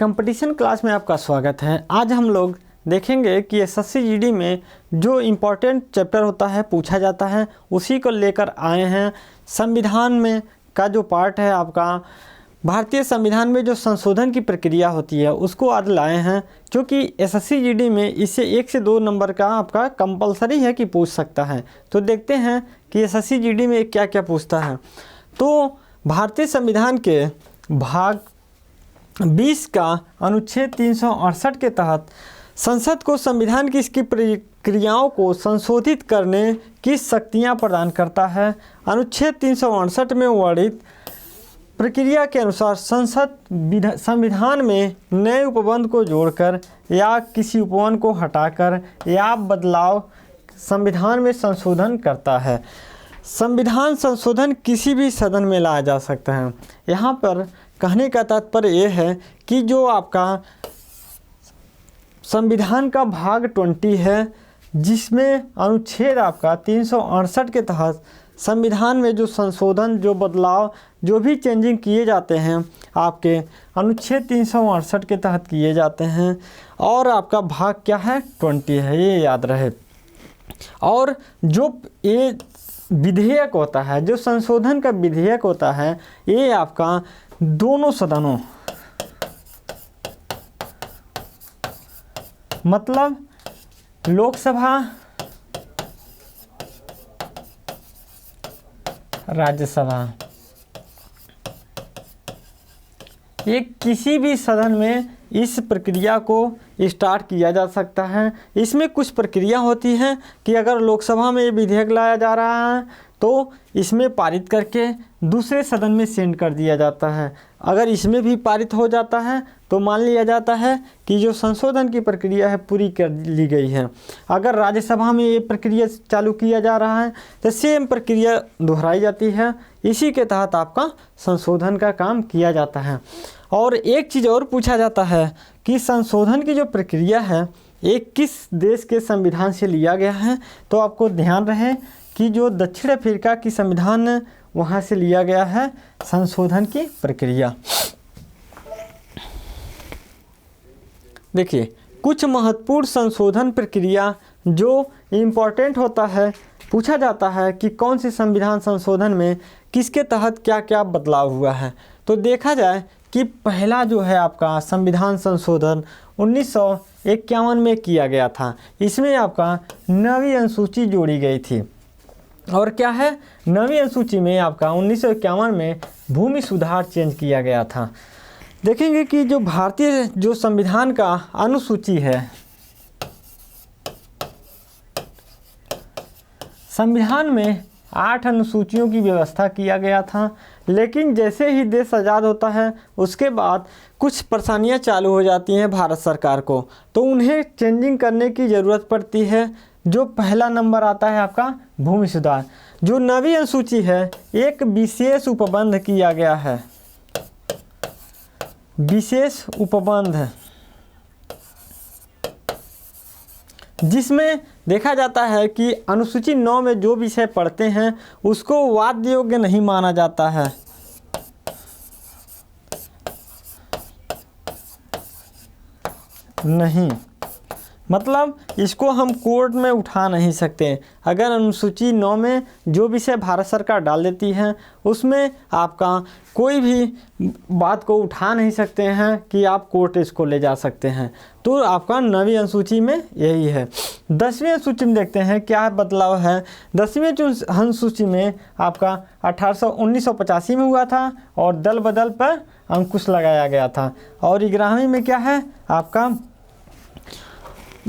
Competition class में आपका स्वागत है। आज हम लोग देखेंगे कि एसएससी जीडी में जो इम्पोर्टेंट चैप्टर होता है पूछा जाता है उसी को लेकर आए हैं। संविधान में का जो पार्ट है आपका भारतीय संविधान में जो संशोधन की प्रक्रिया होती है उसको आज लाए हैं, क्योंकि एसएससी जीडी में इससे 1 से 2 नंबर का आपका कंपलसरी है कि पूछ सकता है। तो देखते हैं कि एसएससी जीडी में क्या क्या पूछता है। तो भारतीय संविधान के भाग 20 का अनुच्छेद 368 के तहत संसद को संविधान की इसकी प्रक्रियाओं को संशोधित करने की शक्तियां प्रदान करता है। अनुच्छेद 368 में वर्णित प्रक्रिया के अनुसार संसद संविधान में नए उपबंध को जोड़कर या किसी उपबंध को हटाकर या बदलाव संविधान में संशोधन करता है। संविधान संशोधन किसी भी सदन में लाया जा सकता है। यहाँ पर कहने का तात्पर्य ये है कि जो आपका संविधान का भाग 20 है, जिसमें अनुच्छेद आपका 368 के तहत संविधान में जो संशोधन, जो बदलाव, जो भी चेंजिंग किए जाते हैं आपके अनुच्छेद 368 के तहत किए जाते हैं। और आपका भाग क्या है, 20 है, ये याद रहे। और जो ये विधेयक होता है, जो संशोधन का विधेयक होता है, ये आपका दोनों सदनों मतलब लोकसभा, राज्यसभा, ये किसी भी सदन में इस प्रक्रिया को स्टार्ट किया जा सकता है। इसमें कुछ प्रक्रिया होती है कि अगर लोकसभा में ये विधेयक लाया जा रहा है तो इसमें पारित करके दूसरे सदन में सेंड कर दिया जाता है। अगर इसमें भी पारित हो जाता है तो मान लिया जाता है कि जो संशोधन की प्रक्रिया है पूरी कर ली गई है। अगर राज्यसभा में ये प्रक्रिया चालू किया जा रहा है तो सेम प्रक्रिया दोहराई जाती है। इसी के तहत आपका संशोधन का काम किया जाता है। और एक चीज़ और पूछा जाता है कि संशोधन की जो प्रक्रिया है ये किस देश के संविधान से लिया गया है। तो आपको ध्यान रहे कि जो दक्षिण अफ्रीका की संविधान वहाँ से लिया गया है संशोधन की प्रक्रिया। देखिए, कुछ महत्वपूर्ण संशोधन प्रक्रिया जो इम्पोर्टेंट होता है, पूछा जाता है कि कौन सी संविधान संशोधन में किसके तहत क्या क्या बदलाव हुआ है। तो देखा जाए कि पहला जो है आपका संविधान संशोधन 1951 में किया गया था। इसमें आपका 9वीं अनुसूची जोड़ी गई थी। और क्या है, 9वीं अनुसूची में आपका 1951 में भूमि सुधार चेंज किया गया था। देखेंगे कि जो भारतीय जो संविधान का अनुसूची है, संविधान में 8 अनुसूचियों की व्यवस्था किया गया था। लेकिन जैसे ही देश आज़ाद होता है उसके बाद कुछ परेशानियां चालू हो जाती हैं भारत सरकार को, तो उन्हें चेंजिंग करने की ज़रूरत पड़ती है। जो पहला नंबर आता है आपका भूमि सुधार। जो 9वीं अनुसूची है एक विशेष उपबंध किया गया है, विशेष उपबंध, जिसमें देखा जाता है कि अनुसूची 9 में जो विषय पढ़ते हैं उसको वाद्य योग्य नहीं माना जाता है। नहीं, मतलब इसको हम कोर्ट में उठा नहीं सकते। अगर अनुसूची 9 में जो विषय भारत सरकार डाल देती है उसमें आपका कोई भी बात को उठा नहीं सकते हैं कि आप कोर्ट इसको ले जा सकते हैं। तो आपका 9वीं अनुसूची में यही है। 10वीं अनुसूची में देखते हैं क्या बदलाव है। 10वीं अनुसूची में आपका 1985 में हुआ था और दल बदल पर अंकुश लगाया गया था। और 11वीं में क्या है आपका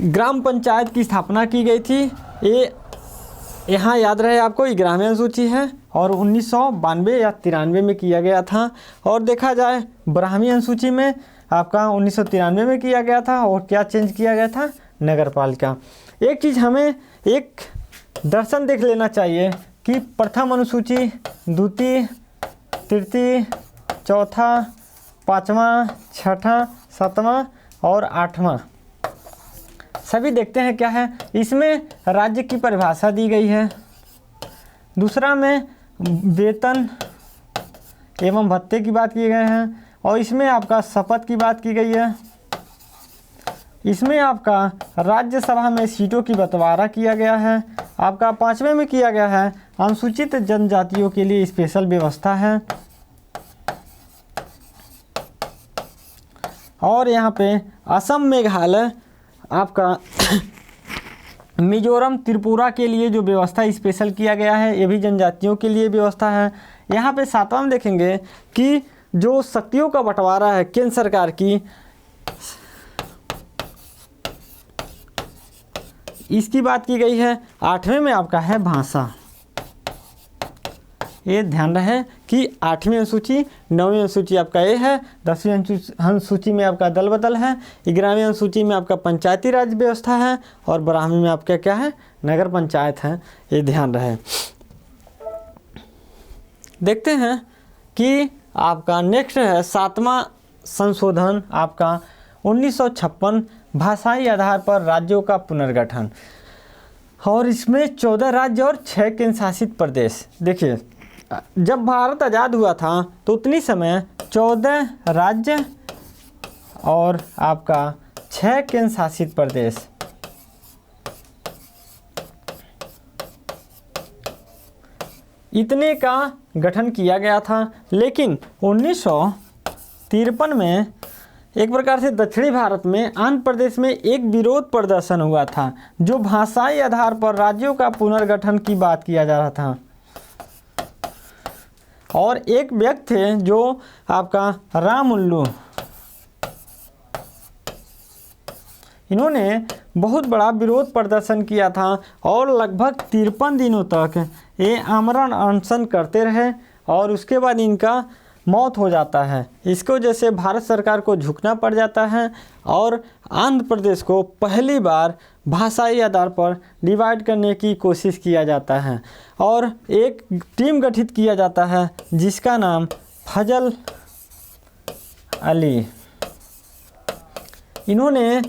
ग्राम पंचायत की स्थापना की गई थी। ये यहाँ याद रहे आपको 11वीं अनुसूची है और 1992 या 93 में किया गया था। और देखा जाए 12वीं अनुसूची में आपका 1993 में किया गया था। और क्या चेंज किया गया था, नगर पालिका। एक चीज़ हमें एक दर्शन देख लेना चाहिए कि प्रथम अनुसूची, द्वितीय, तृतीय, चौथा, 5वां, 6वां, 7वां और 8वां सभी देखते हैं क्या है। इसमें राज्य की परिभाषा दी गई है। दूसरा में वेतन एवं भत्ते की बात किए गए हैं। और इसमें आपका शपथ की बात की गई है। इसमें आपका राज्यसभा में सीटों की बंटवारा किया गया है। आपका 5वें में किया गया है अनुसूचित जनजातियों के लिए स्पेशल व्यवस्था है। और यहाँ पे असम, मेघालय, आपका मिजोरम, त्रिपुरा के लिए जो व्यवस्था स्पेशल किया गया है, ये भी जनजातियों के लिए व्यवस्था है। यहाँ पे 7वां में देखेंगे कि जो शक्तियों का बंटवारा है केंद्र सरकार की, इसकी बात की गई है। 8वें में आपका है भाषा। ये ध्यान रहे कि 8वीं अनुसूची, 9वीं अनुसूची आपका ये है, 10वीं अनुसूची में आपका दल बदल है, 11वीं अनुसूची में आपका पंचायती राज व्यवस्था है और 12वीं में आपका क्या है, नगर पंचायत है। ये ध्यान रहे। देखते हैं कि आपका नेक्स्ट है 7वां संशोधन आपका 1956, भाषाई आधार पर राज्यों का पुनर्गठन। और इसमें 14 राज्य और 6 केंद्र शासित प्रदेश। देखिए, जब भारत आज़ाद हुआ था तो उतनी समय 14 राज्य और आपका 6 केंद्र शासित प्रदेश। इतने का गठन किया गया था। लेकिन 1953 में एक प्रकार से दक्षिणी भारत में आंध्र प्रदेश में एक विरोध प्रदर्शन हुआ था, जो भाषाई आधार पर राज्यों का पुनर्गठन की बात किया जा रहा था। और एक व्यक्ति थे जो आपका रामुल्लू, इन्होंने बहुत बड़ा विरोध प्रदर्शन किया था और लगभग 53 दिनों तक ये आमरण अनशन करते रहे और उसके बाद इनका मौत हो जाता है। इसको जैसे भारत सरकार को झुकना पड़ जाता है और आंध्र प्रदेश को पहली बार भाषाई आधार पर डिवाइड करने की कोशिश किया जाता है और एक टीम गठित किया जाता है जिसका नाम फजल अली। इन्होंने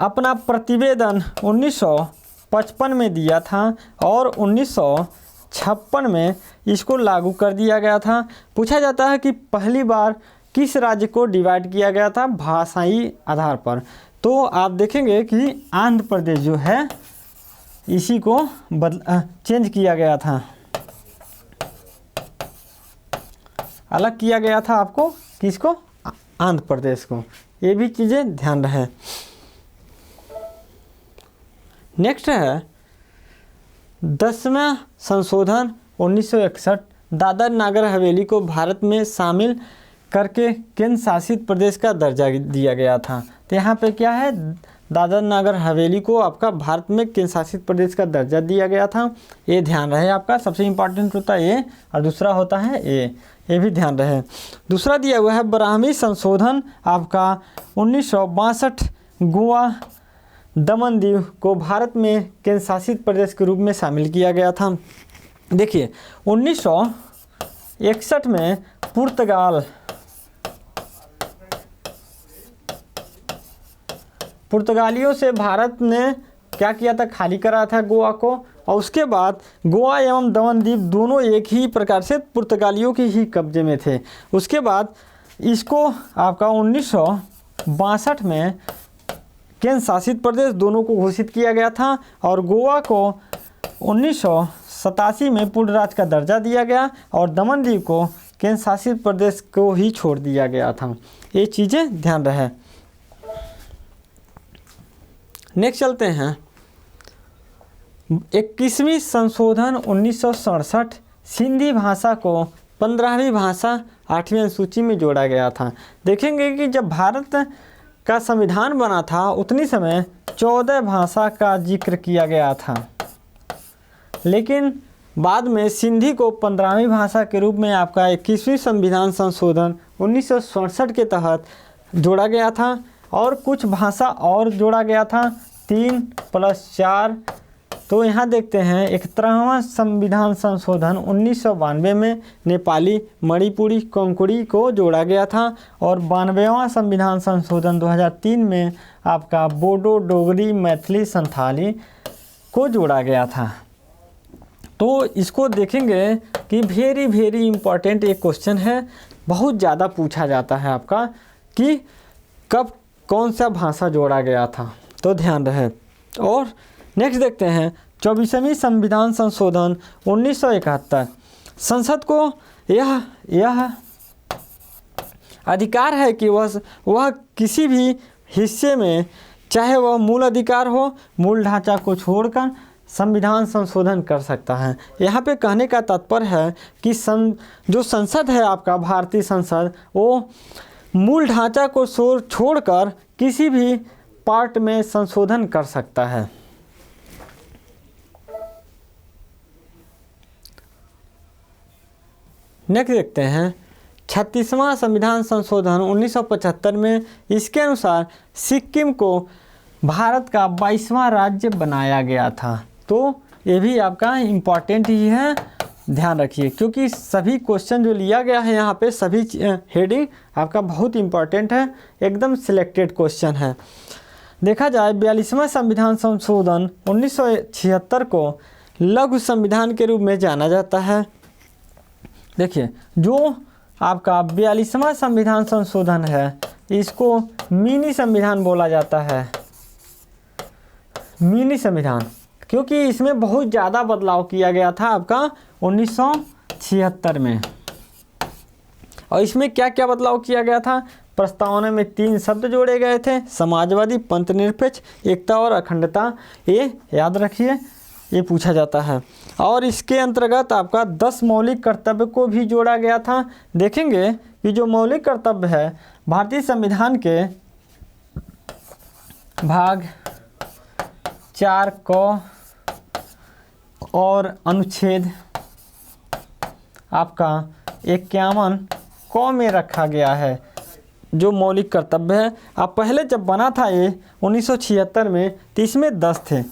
अपना प्रतिवेदन 1955 में दिया था और 1956 में इसको लागू कर दिया गया था। पूछा जाता है कि पहली बार किस राज्य को डिवाइड किया गया था भाषाई आधार पर, तो आप देखेंगे कि आंध्र प्रदेश जो है इसी को चेंज किया गया था, अलग किया गया था। आपको किसको? आंध्र प्रदेश को। ये भी चीज़ें ध्यान रहे। नेक्स्ट है 10वां संशोधन 1961, दादर नागर हवेली को भारत में शामिल करके केंद्र शासित प्रदेश का दर्जा दिया गया था। तो यहाँ पे क्या है, दादर नागर हवेली को आपका भारत में केंद्र शासित प्रदेश का दर्जा दिया गया था। ये ध्यान रहे आपका, सबसे इम्पॉर्टेंट होता है ये और दूसरा होता है ये भी ध्यान रहे। दूसरा दिया हुआ है 12वीं संशोधन आपका 1962, गोवा दमन दीव को भारत में केंद्र शासित प्रदेश के रूप में शामिल किया गया था। देखिए 1961 में पुर्तगालियों से भारत ने क्या किया था, खाली करा था गोवा को, और उसके बाद गोवा एवं दमन द्वीप दोनों एक ही प्रकार से पुर्तगालियों के ही कब्जे में थे। उसके बाद इसको आपका 1962 में केंद्र शासित प्रदेश दोनों को घोषित किया गया था और गोवा को 1987 में पूर्ण राज्य का दर्जा दिया गया और दमन दीव को केंद्र शासित प्रदेश को ही छोड़ दिया गया था। ये चीज़ें ध्यान रहे। नेक्स्ट चलते हैं 21वीं संशोधन 1967, सिंधी भाषा को 15वीं भाषा 8वीं अनुसूची में जोड़ा गया था। देखेंगे कि जब भारत का संविधान बना था उतनी समय 14 भाषा का जिक्र किया गया था, लेकिन बाद में सिंधी को 15वीं भाषा के रूप में आपका 21वीं संविधान संशोधन 1967 के तहत जोड़ा गया था और कुछ भाषा और जोड़ा गया था 3 + 4। तो यहाँ देखते हैं 71वां संविधान संशोधन 1992 में नेपाली, मणिपुरी, कोंकणी को जोड़ा गया था और 92वां संविधान संशोधन 2003 में आपका बोडो, डोगरी, मैथिली, संथाली को जोड़ा गया था। तो इसको देखेंगे कि वेरी इम्पॉर्टेंट एक क्वेश्चन है बहुत ज़्यादा पूछा जाता है आपका कि कब कौन सा भाषा जोड़ा गया था, तो ध्यान रहे। और नेक्स्ट देखते हैं 24वीं संविधान संशोधन 1971। संसद को यह अधिकार है कि वह किसी भी हिस्से में, चाहे वह मूल अधिकार हो, मूल ढांचा को छोड़कर संविधान संशोधन कर सकता है। यहाँ पे कहने का तात्पर्य है कि जो संसद है आपका, भारतीय संसद, वो मूल ढांचा को छोड़कर किसी भी पार्ट में संशोधन कर सकता है। नेक्स्ट देखते हैं 36वां संविधान संशोधन 1975 में। इसके अनुसार सिक्किम को भारत का 22वां राज्य बनाया गया था। तो ये भी आपका इम्पॉर्टेंट ही है, ध्यान रखिए, क्योंकि सभी क्वेश्चन जो लिया गया है यहाँ पे सभी हेडिंग आपका बहुत इम्पॉर्टेंट है, एकदम सिलेक्टेड क्वेश्चन है। देखा जाए 42वां संविधान संशोधन 1976 को लघु संविधान के रूप में जाना जाता है। देखिए, जो आपका 42वां संविधान संशोधन है इसको मिनी संविधान बोला जाता है। मिनी संविधान क्योंकि इसमें बहुत ज़्यादा बदलाव किया गया था आपका 1976 में। और इसमें क्या क्या बदलाव किया गया था? प्रस्तावना में 3 शब्द जोड़े गए थे, समाजवादी, पंथनिरपेक्ष, एकता और अखंडता। ये याद रखिए, ये पूछा जाता है। और इसके अंतर्गत आपका 10 मौलिक कर्तव्य को भी जोड़ा गया था। देखेंगे कि जो मौलिक कर्तव्य है भारतीय संविधान के भाग 4 क और अनुच्छेद आपका 51 क में रखा गया है। जो मौलिक कर्तव्य है, अब पहले जब बना था ये 1976 में तो इसमें 10 थे,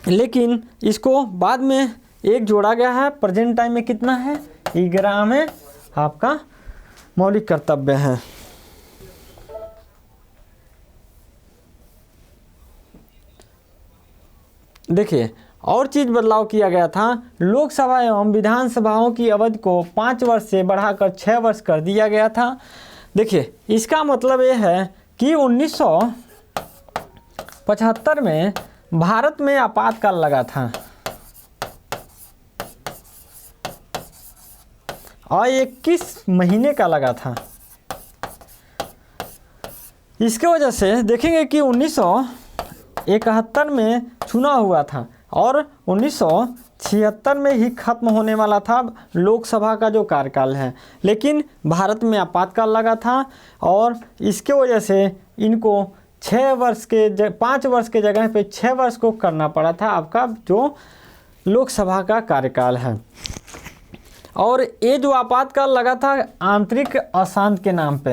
लेकिन इसको बाद में एक जोड़ा गया है। प्रेजेंट टाइम में कितना है? 11 में आपका मौलिक कर्तव्य है। देखिए, और चीज़ बदलाव किया गया था। लोकसभा एवं विधानसभाओं की अवधि को 5 वर्ष से बढ़ाकर 6 वर्ष कर दिया गया था। देखिए, इसका मतलब ये है कि 1975 में भारत में आपातकाल लगा था और 21 महीने का लगा था। इसके वजह से देखेंगे कि 1971 में चुनाव हुआ था और 1976 में ही खत्म होने वाला था लोकसभा का जो कार्यकाल है, लेकिन भारत में आपातकाल लगा था और इसके वजह से इनको 5 वर्ष के जगह पे 6 वर्ष को करना पड़ा था आपका जो लोकसभा का कार्यकाल है। और ये जो आपातकाल लगा था आंतरिक अशांति के नाम पे,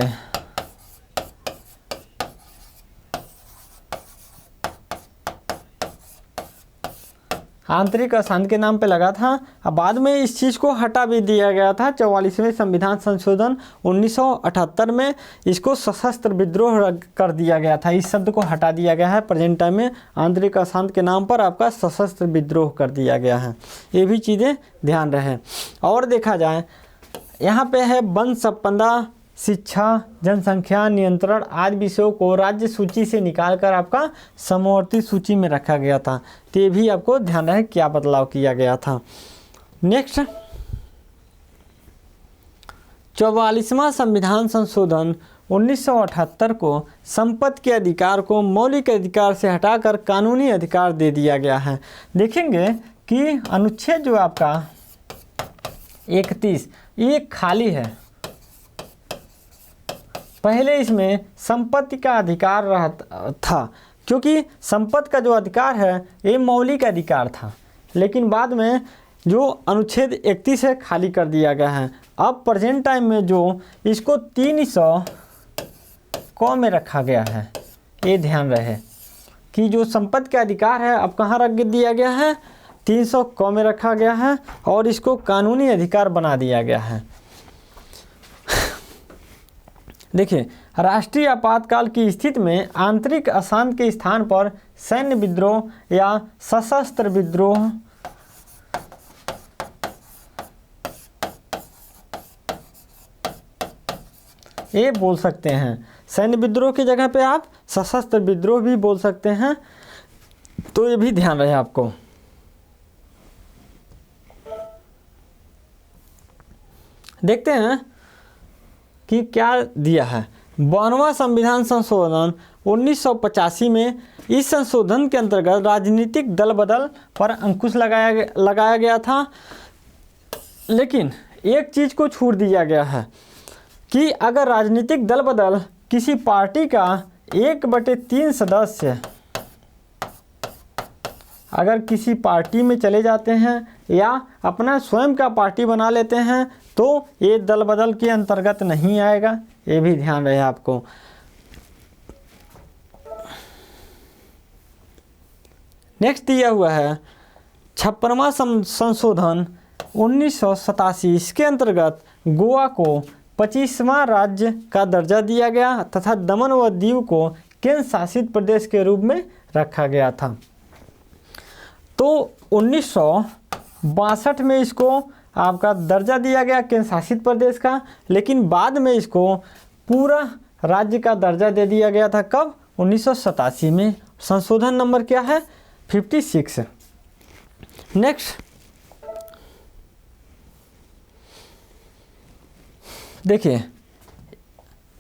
आंतरिक अशांति के नाम पे लगा था। अब बाद में इस चीज़ को हटा भी दिया गया था 44वें संविधान संशोधन 1978 में। इसको सशस्त्र विद्रोह कर दिया गया था, इस शब्द को हटा दिया गया है। प्रेजेंट टाइम में आंतरिक अशांति के नाम पर आपका सशस्त्र विद्रोह कर दिया गया है। ये भी चीज़ें ध्यान रहे। और देखा जाए यहाँ पे है वन संपदा, शिक्षा, जनसंख्या नियंत्रण आदि विषयों को राज्य सूची से निकालकर आपका समवर्ती सूची में रखा गया था। तो ये भी आपको ध्यान रहे क्या बदलाव किया गया था। नेक्स्ट 44वां संविधान संशोधन 1978 को संपत्ति के अधिकार को मौलिक अधिकार से हटाकर कानूनी अधिकार दे दिया गया है। देखेंगे कि अनुच्छेद जो आपका 31 ये खाली है। पहले इसमें संपत्ति का अधिकार था, क्योंकि संपत्ति का जो अधिकार है ये मौलिक अधिकार था, लेकिन बाद में जो अनुच्छेद 31 है खाली कर दिया गया है। अब प्रेजेंट टाइम में जो इसको 300 क में रखा गया है। ये ध्यान रहे कि जो संपत्ति का अधिकार है अब कहाँ रख दिया गया है? 300 क में रखा गया है और इसको कानूनी अधिकार बना दिया गया है। देखिए, राष्ट्रीय आपातकाल की स्थिति में आंतरिक अशांति के स्थान पर सैन्य विद्रोह या सशस्त्र विद्रोह ये बोल सकते हैं। सैन्य विद्रोह की जगह पे आप सशस्त्र विद्रोह भी बोल सकते हैं, तो ये भी ध्यान रहे आपको। देखते हैं कि क्या दिया है। 92वां संविधान संशोधन 1985 में, इस संशोधन के अंतर्गत राजनीतिक दल बदल पर अंकुश लगाया गया था, लेकिन एक चीज़ को छूट दिया गया है कि अगर राजनीतिक दल बदल किसी पार्टी का 1/3 सदस्य अगर किसी पार्टी में चले जाते हैं या अपना स्वयं का पार्टी बना लेते हैं तो ये दल बदल के अंतर्गत नहीं आएगा, ये भी ध्यान रहे आपको। नेक्स्ट दिया हुआ है 56वां संशोधन 1987। इसके अंतर्गत गोवा को 25वां राज्य का दर्जा दिया गया तथा दमन व दीव को केंद्र शासित प्रदेश के रूप में रखा गया था। तो 1962 में इसको आपका दर्जा दिया गया केंद्र शासित प्रदेश का, लेकिन बाद में इसको पूरा राज्य का दर्जा दे दिया गया था। कब? 1987 में। संशोधन नंबर क्या है? 56। नेक्स्ट देखिए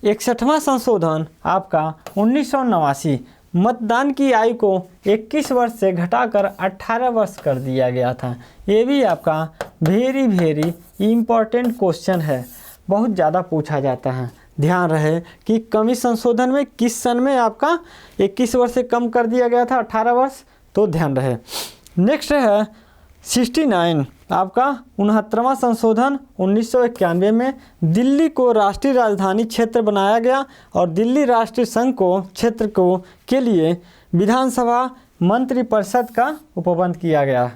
61वां संशोधन आपका 1989, मतदान की आयु को 21 वर्ष से घटाकर 18 वर्ष कर दिया गया था। ये भी आपका वेरी इम्पॉर्टेंट क्वेश्चन है, बहुत ज़्यादा पूछा जाता है। ध्यान रहे कि कमी संशोधन में किस सन में आपका 21 वर्ष से कम कर दिया गया था 18 वर्ष, तो ध्यान रहे। नेक्स्ट है 69 आपका 69वां संशोधन 1991 में, दिल्ली को राष्ट्रीय राजधानी क्षेत्र बनाया गया और दिल्ली राष्ट्रीय संघ को क्षेत्र को के लिए विधानसभा मंत्रिपरिषद का उपबंध किया गया।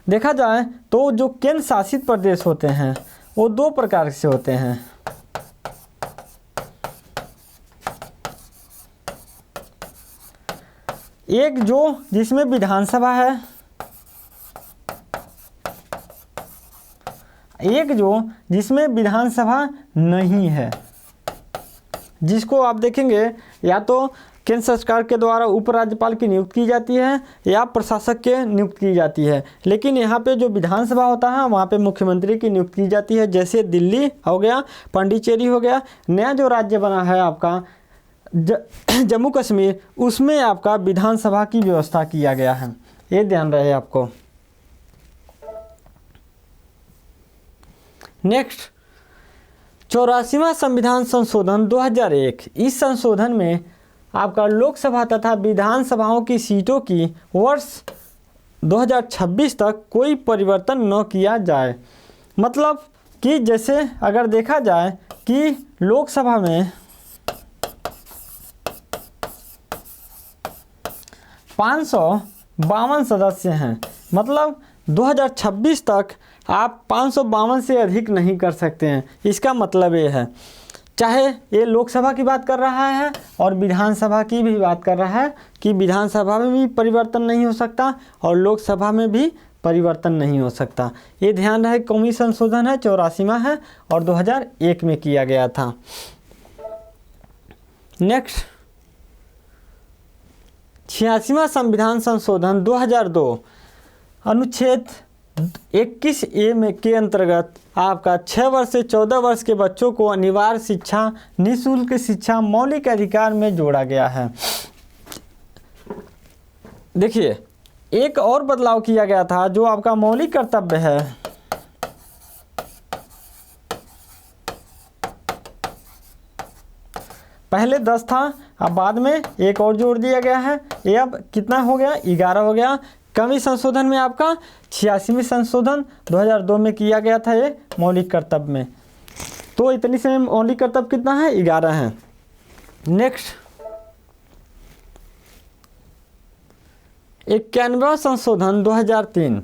देखा जाए तो जो केंद्र शासित प्रदेश होते हैं वो दो प्रकार से होते हैं। एक जो जिसमें विधानसभा है, एक जो जिसमें विधानसभा नहीं है, जिसको आप देखेंगे या तो केंद्र सरकार के द्वारा उपराज्यपाल की नियुक्ति की जाती है या प्रशासक के नियुक्त की जाती है, लेकिन यहाँ पे जो विधानसभा होता है वहाँ पे मुख्यमंत्री की नियुक्ति की जाती है। जैसे दिल्ली हो गया, पांडिचेरी हो गया, नया जो राज्य बना है आपका जम्मू कश्मीर, उसमें आपका विधानसभा की व्यवस्था किया गया है, ये ध्यान रहे आपको। नेक्स्ट 84वां संविधान संशोधन 2001। इस संशोधन में आपका लोकसभा तथा विधानसभाओं की सीटों की वर्ष 2026 तक कोई परिवर्तन न किया जाए। मतलब कि जैसे अगर देखा जाए कि लोकसभा में 552 सदस्य हैं, मतलब 2026 तक आप 552 से अधिक नहीं कर सकते हैं। इसका मतलब ये है, चाहे ये लोकसभा की बात कर रहा है और विधानसभा की भी बात कर रहा है कि विधानसभा में भी परिवर्तन नहीं हो सकता और लोकसभा में भी परिवर्तन नहीं हो सकता। ये ध्यान रहे, कौमी संशोधन है 84वां है और 2001 में किया गया था। नेक्स्ट 86वां संविधान संशोधन 2002 अनुच्छेद 21A में के अंतर्गत आपका 6 वर्ष से 14 वर्ष के बच्चों को अनिवार्य शिक्षा, निःशुल्क शिक्षा मौलिक अधिकार में जोड़ा गया है। देखिए एक और बदलाव किया गया था जो आपका मौलिक कर्तव्य है। पहले 10 था, अब बाद में एक और जोड़ दिया गया है। ये अब कितना हो गया? 11 हो गया। कमी संशोधन में आपका 86वें संशोधन 2002 में किया गया था ये मौलिक कर्तव्य में। तो इतनी से मौलिक कर्तव्य कितना है? 11 है। नेक्स्ट 91वां संशोधन 2003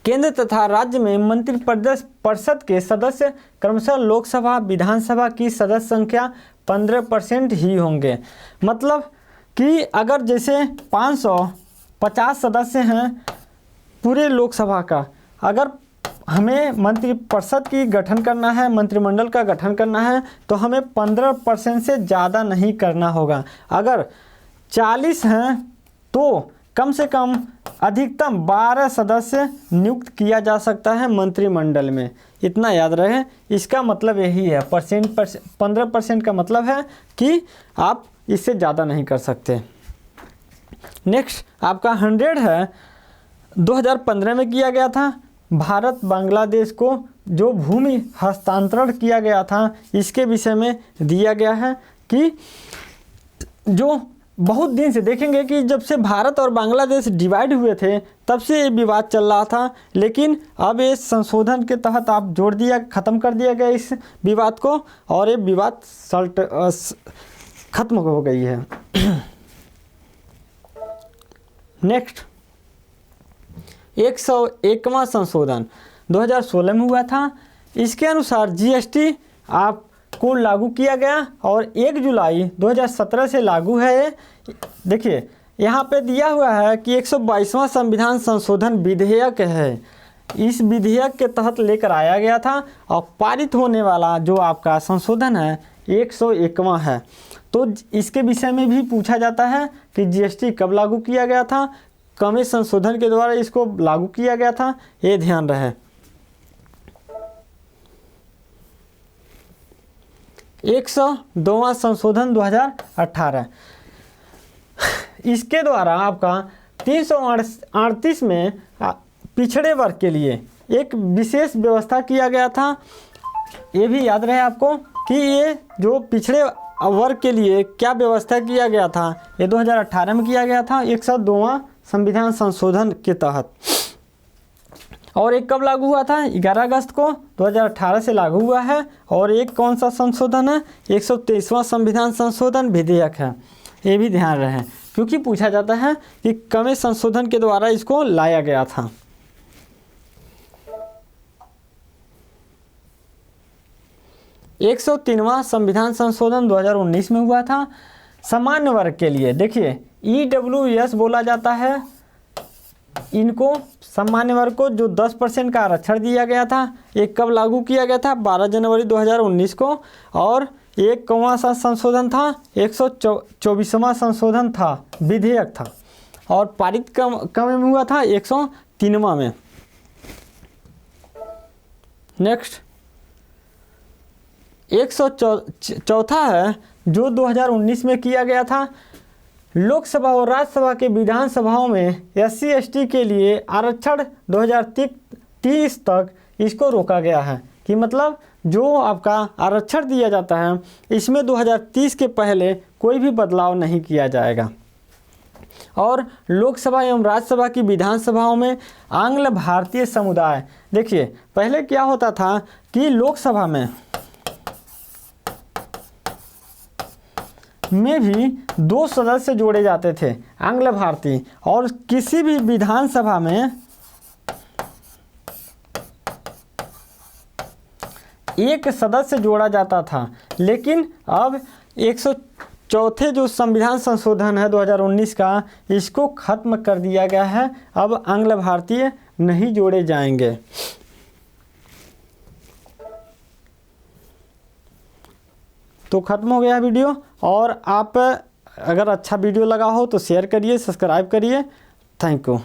केंद्र तथा राज्य में मंत्रिपरिषद के सदस्य क्रमशः लोकसभा विधानसभा की सदस्य संख्या 15% ही होंगे। मतलब कि अगर जैसे 550 सदस्य हैं पूरे लोकसभा का, अगर हमें मंत्रिपरिषद की गठन करना है, मंत्रिमंडल का गठन करना है, तो हमें 15% से ज़्यादा नहीं करना होगा। अगर 40 हैं तो कम से कम अधिकतम 12 सदस्य नियुक्त किया जा सकता है मंत्रिमंडल में। इतना याद रहे, इसका मतलब यही है। 15% का मतलब है कि आप इससे ज़्यादा नहीं कर सकते। नेक्स्ट आपका 100 है, 2015 में किया गया था। भारत बांग्लादेश को जो भूमि हस्तांतरण किया गया था, इसके विषय में दिया गया है कि जो बहुत दिन से देखेंगे कि जब से भारत और बांग्लादेश डिवाइड हुए थे तब से ये विवाद चल रहा था, लेकिन अब इस संशोधन के तहत आप ख़त्म कर दिया गया इस विवाद को, और ये विवाद ख़त्म हो गई है। नेक्स्ट 101वां संशोधन 2016 में हुआ था। इसके अनुसार जीएसटी आपको लागू किया गया और 1 जुलाई 2017 से लागू है। ये देखिए यहाँ पे दिया हुआ है कि 122वां संविधान संशोधन विधेयक है। इस विधेयक के तहत लेकर आया गया था और पारित होने वाला जो आपका संशोधन है 101वां है। तो इसके विषय में भी पूछा जाता है कि जीएसटी कब लागू किया गया था, कमे संशोधन के द्वारा इसको लागू किया गया था, ये ध्यान रहे। 102वां संशोधन 2018, इसके द्वारा आपका 338 में पिछड़े वर्ग के लिए एक विशेष व्यवस्था किया गया था। ये भी याद रहे आपको कि ये जो पिछड़े वर्ग के लिए क्या व्यवस्था किया गया था, ये 2018 में किया गया था 102वां संविधान संशोधन के तहत। और एक कब लागू हुआ था? 11 अगस्त को 2018 से लागू हुआ है। और एक कौन सा संशोधन है? 123वां संविधान संशोधन विधेयक है। ये भी ध्यान रहे क्योंकि पूछा जाता है कि कमे संशोधन के द्वारा इसको लाया गया था। एक 103वां संविधान संशोधन 2019 में हुआ था। सामान्य वर्ग के लिए देखिए EWS बोला जाता है इनको, सामान्य वर्ग को जो 10% का आरक्षण दिया गया था। एक कब लागू किया गया था? 12 जनवरी 2019 को। और एक कौन सा संशोधन था? 124वां संशोधन था, विधेयक था। और पारित कब में हुआ था? 103वां में। नेक्स्ट 104 है जो 2019 में किया गया था। लोकसभा और राज्यसभा के विधानसभाओं में SC/ST के लिए आरक्षण 2030 तक इसको रोका गया है। कि मतलब जो आपका आरक्षण दिया जाता है इसमें 2030 के पहले कोई भी बदलाव नहीं किया जाएगा। और लोकसभा एवं राज्यसभा की विधानसभाओं में आंग्ल भारतीय समुदाय, देखिए पहले क्या होता था कि लोकसभा में भी 2 सदस्य जोड़े जाते थे आंग्ल भारतीय, और किसी भी विधानसभा में 1 सदस्य जोड़ा जाता था। लेकिन अब 104 जो संविधान संशोधन है 2019 का, इसको खत्म कर दिया गया है। अब आंग्ल भारतीय नहीं जोड़े जाएंगे। तो खत्म हो गया वीडियो। और आप अगर अच्छा वीडियो लगा हो तो शेयर करिए, सब्सक्राइब करिए। Thank you.